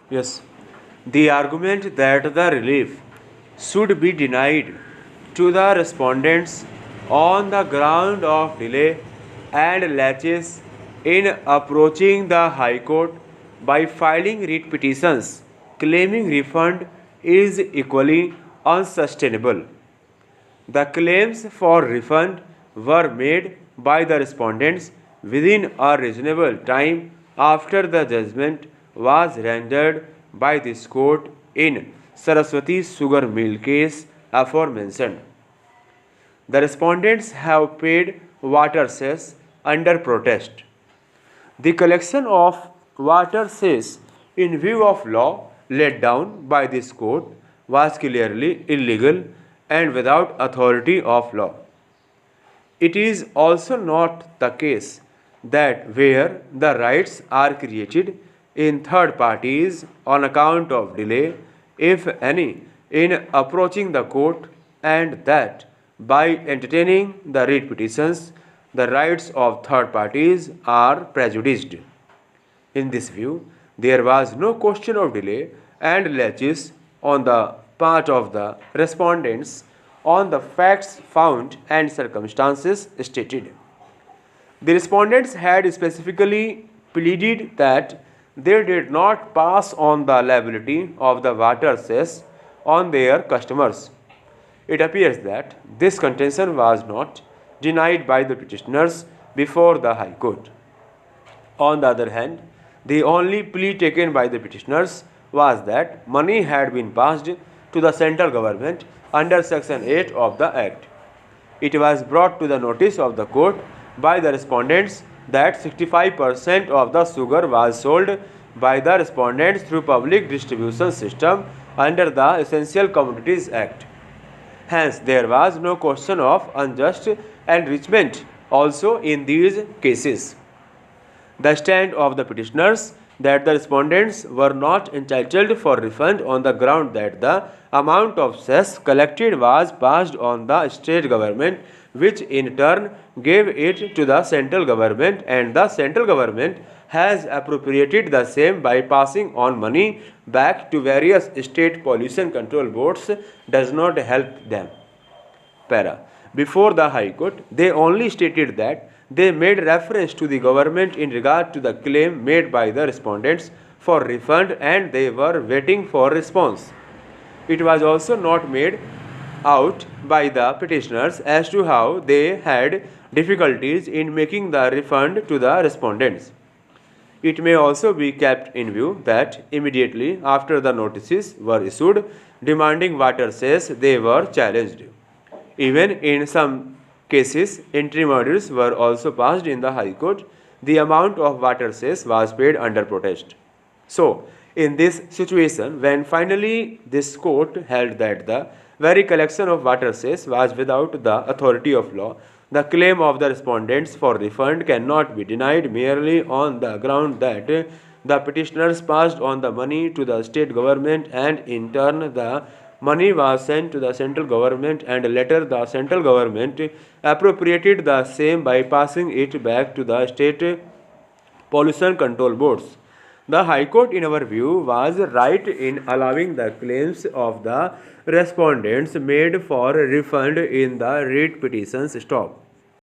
Yes. The argument that the relief should be denied to the respondents on the ground of delay and laches in approaching the High Court by filing writ petitions claiming refund is equally unsustainable. The claims for refund were made by the respondents within a reasonable time after the judgment was rendered by this court in Saraswati Sugar Mill case aforementioned. The respondents have paid water cess under protest. The collection of water cess in view of law laid down by this court was clearly illegal and without authority of law. It is also not the case that where the rights are created in third parties on account of delay, if any, in approaching the court, and that by entertaining the writ petitions, the rights of third parties are prejudiced. In this view, there was no question of delay and laches on the part of the respondents on the facts found and circumstances stated. The respondents had specifically pleaded that they did not pass on the liability of the water cess on their customers. It appears that this contention was not denied by the petitioners before the High Court. On the other hand, the only plea taken by the petitioners was that money had been passed to the central government under Section 8 of the Act. It was brought to the notice of the court by the respondents that 65% of the sugar was sold by the respondents through public distribution system under the Essential Commodities Act. Hence, there was no question of unjust enrichment also in these cases. The stand of the petitioners that the respondents were not entitled for refund on the ground that the amount of cess collected was passed on the state government, which in turn gave it to the central government, and the central government has appropriated the same by passing on money back to various state pollution control boards, does not help them. Para. Before the High Court, they only stated that they made reference to the government in regard to the claim made by the respondents for refund and they were waiting for response. It was also not made out by the petitioners as to how they had difficulties in making the refund to the respondents. It may also be kept in view that immediately after the notices were issued demanding water cess, they were challenged. Even in some cases, interim orders were also passed in the High Court. The amount of water cess was paid under protest. So, in this situation, when finally this court held that the very collection of water cess was without the authority of law, the claim of the respondents for refund cannot be denied merely on the ground that the petitioners passed on the money to the state government and in turn the money was sent to the central government and later the central government appropriated the same by passing it back to the state pollution control boards. The High Court, in our view, was right in allowing the claims of the respondents made for refund in the writ petitions stop.